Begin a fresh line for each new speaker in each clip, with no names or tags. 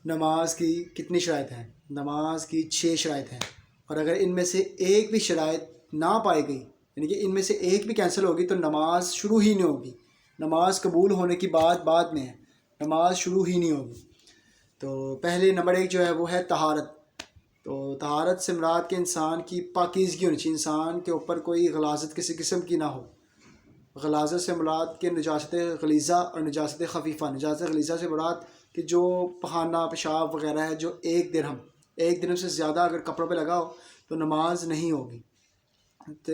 نماز کی کتنی شرائط ہیں؟ نماز کی 6 شرائط ہیں، اور اگر ان میں سے ایک بھی شرائط نہ پائی گئی، یعنی کہ ان میں سے ایک بھی کینسل ہوگی تو نماز شروع ہی نہیں ہوگی. نماز قبول ہونے کی بات بعد میں ہے، نماز شروع ہی نہیں ہوگی. تو پہلے نمبر 1 جو ہے وہ ہے طہارت. تو طہارت سے مراد کہ انسان کی پاکیزگی ہونی چاہیے، انسان کے اوپر کوئی غلاظت کسی قسم کی نہ ہو. غلاظت سے مراد کہ نجاست غلیظہ اور نجاست خفیفہ. نجاست غلیظہ سے مراد کہ جو پخانہ پیشاب وغیرہ ہے جو ایک درہم سے زیادہ اگر کپڑوں پہ لگا ہو تو نماز نہیں ہوگی. تو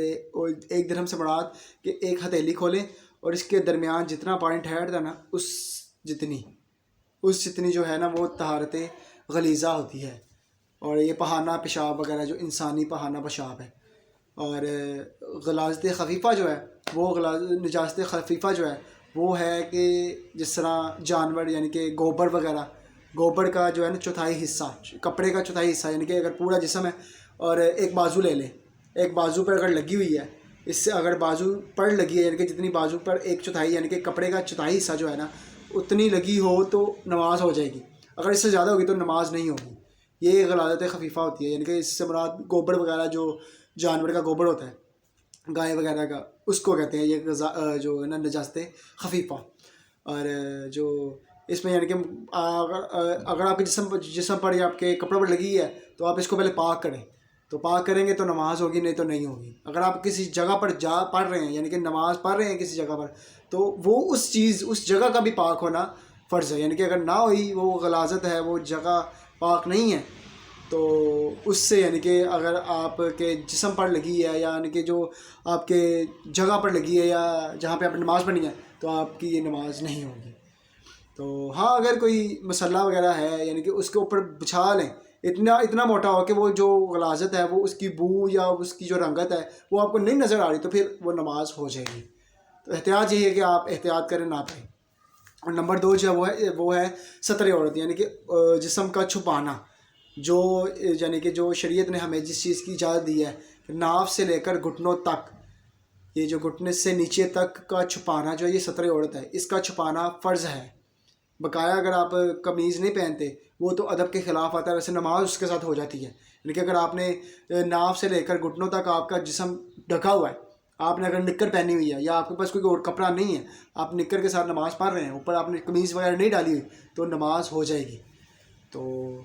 1 درہم سے مراد کہ ایک ہتھیلی کھولیں اور اس کے درمیان جتنا پانی ٹھہرتا ہے نا اس جتنی جو ہے نا وہ طہارت غلیظہ ہوتی ہے. اور یہ پخانہ پیشاب وغیرہ جو انسانی پخانہ پیشاب ہے. اور غلاظت خفیفہ جو ہے وہ نجاست خفیفہ جو ہے وہ ہے کہ جس طرح جانور یعنی کہ گوبر کا جو ہے نا چوتھائی حصہ، کپڑے کا چوتھائی حصہ، یعنی کہ اگر پورا جسم ہے اور ایک بازو لے لیں، ایک بازو پر اگر لگی ہوئی ہے، اس سے اگر بازو پر لگی ہے یعنی کہ جتنی بازو پر 1/4 یعنی کہ کپڑے کا چوتھائی حصہ جو ہے نا اتنی لگی ہو تو نماز ہو جائے گی. اگر اس سے زیادہ ہوگی تو نماز نہیں ہوگی. یہ غلاظت خفیفہ ہوتی ہے، یعنی کہ اس سے مراد گوبر وغیرہ جو جانور کا گوبر ہوتا ہے، گائے وغیرہ کا، اس کو کہتے ہیں یہ جو ہے نا نجاست خفیفہ. اور جو اس میں یعنی کہ اگر آپ کے جسم پر یا آپ کے کپڑوں پر لگی ہے تو آپ اس کو پہلے پاک کریں. تو پاک کریں گے تو نماز ہوگی، نہیں تو نہیں ہوگی. اگر آپ کسی جگہ پر پڑھ رہے ہیں یعنی کہ نماز پڑھ رہے ہیں کسی جگہ پر تو وہ اس جگہ کا بھی پاک ہونا فرض ہے. یعنی کہ اگر نہ ہوئی وہ غلاظت ہے، وہ جگہ پاک نہیں ہے تو اس سے یعنی کہ اگر آپ کے جسم پر لگی ہے یعنی کہ جو آپ کے جگہ پر لگی ہے یا جہاں پہ آپ نے نماز پڑھنی ہے تو آپ کی یہ نماز نہیں ہوگی. تو ہاں اگر کوئی مسلح وغیرہ ہے یعنی کہ اس کے اوپر بچھا لیں، اتنا موٹا ہو کہ وہ جو غلاظت ہے وہ اس کی بو یا اس کی جو رنگت ہے وہ آپ کو نہیں نظر آ رہی تو پھر وہ نماز ہو جائے گی. تو احتیاط یہی ہے کہ آپ احتیاط کریں، نہ پڑھیں. اور نمبر 2 جو ہے وہ ہے ستر عورت، یعنی کہ جسم کا چھپانا. جو یعنی کہ جو شریعت نے ہمیں جس چیز کی اجازت دی ہے کہ ناف سے لے کر گھٹنوں تک، یہ جو گھٹنے سے نیچے تک کا چھپانا جو ہے یہ ستر عورت ہے، اس کا چھپانا فرض ہے. بقایا اگر آپ قمیض نہیں پہنتے وہ تو ادب کے خلاف آتا ہے، ویسے نماز اس کے ساتھ ہو جاتی ہے. یعنی کہ اگر آپ نے ناف سے لے کر گھٹنوں تک آپ کا جسم ڈھکا ہوا ہے، آپ نے اگر نکر پہنی ہوئی ہے یا آپ کے پاس کوئی اور کپڑا نہیں ہے، آپ نکر کے ساتھ نماز پڑھ رہے ہیں، اوپر آپ نے قمیض وغیرہ نہیں ڈالی ہوئی تو نماز ہو جائے گی. تو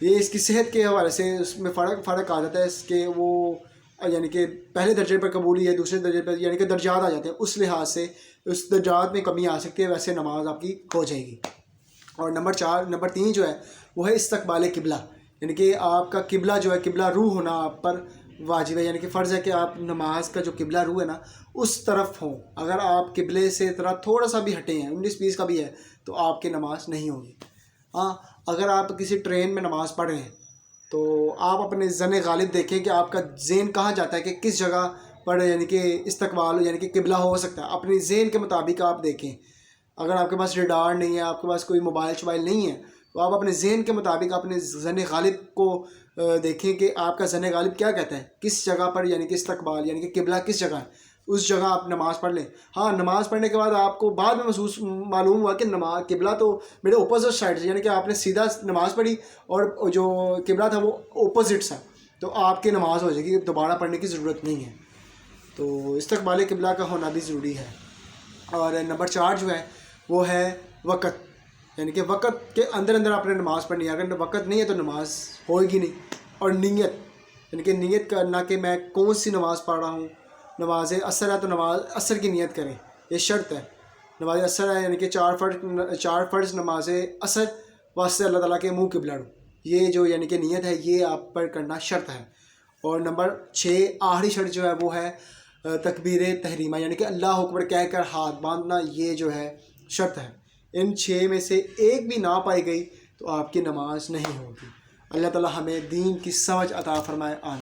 یہ اس کی صحت کے حوالے سے اس میں فرق آ جاتا ہے، اس کے وہ یعنی کہ پہلے درجے پر قبولی ہے، دوسرے درجے پر یعنی کہ درجات آ جاتے ہیں، اس لحاظ سے اس درجات میں کمی آ سکتی ہے، ویسے نماز آپ کی ہو جائے گی. اور نمبر 3 جو ہے وہ ہے استقبال قبلہ، یعنی کہ آپ کا قبلہ جو ہے قبلہ روح ہونا آپ پر واجب ہے. یعنی کہ فرض ہے کہ آپ نماز کا جو قبلہ روح ہے نا اس طرف ہوں. اگر آپ قبلے سے طرح تھوڑا سا بھی ہٹے ہیں، 19-20 کا بھی ہے، تو آپ کی نماز نہیں ہوگی. ہاں اگر آپ کسی ٹرین میں نماز پڑھ رہے ہیں تو آپ اپنے ذہن غالب دیکھیں کہ آپ کا ذہن کہاں جاتا ہے، کہ کس جگہ پر یعنی کہ استقبال یعنی کہ قبلہ ہو سکتا ہے. اپنے ذہن کے مطابق آپ دیکھیں. اگر آپ کے پاس ریڈار نہیں ہے، آپ کے پاس کوئی موبائل نہیں ہے، تو آپ اپنے ذہن کے مطابق اپنے ذہن غالب کو دیکھیں کہ آپ کا ذہن غالب کیا کہتا ہے، کس جگہ پر یعنی کہ استقبال یعنی کہ قبلہ کس جگہ ہے، اس جگہ آپ نماز پڑھ لیں. ہاں نماز پڑھنے کے بعد آپ کو بعد میں معلوم ہوا کہ قبلہ تو میرے اپوزٹ سائڈ سے، یعنی کہ آپ نے سیدھا نماز پڑھی اور جو قبلہ تھا وہ اپوزٹ سا، تو آپ کی نماز ہو جائے گی، دوبارہ پڑھنے کی ضرورت نہیں ہے. تو استقبال قبلہ کا ہونا بھی ضروری ہے. اور نمبر 4 جو ہے وہ ہے وقت، یعنی کہ وقت کے اندر آپ نے نماز پڑھنی ہے. اگر وقت نہیں ہے تو نماز ہوئے گی نہیں. اور نیت، یعنی کہ نیت کرنا کہ میں کون سی نماز پڑھ رہا ہوں. نماز عصر ہے تو نماز عصر کی نیت کریں، یہ شرط ہے. نماز عصر ہے یعنی کہ 4 فرض نماز عصر واسطے اللہ تعالیٰ کے منہ قبلہ رو، یہ جو یعنی کہ نیت ہے یہ آپ پر کرنا شرط ہے. اور نمبر 6 آخری شرط جو ہے وہ ہے تکبیر تحریمہ، یعنی کہ اللہ اکبر کہہ کر ہاتھ باندھنا، یہ جو ہے شرط ہے. ان 6 میں سے ایک بھی نہ پائی گئی تو آپ کی نماز نہیں ہوگی. اللہ تعالیٰ ہمیں دین کی سمجھ عطا فرمائے. آمین.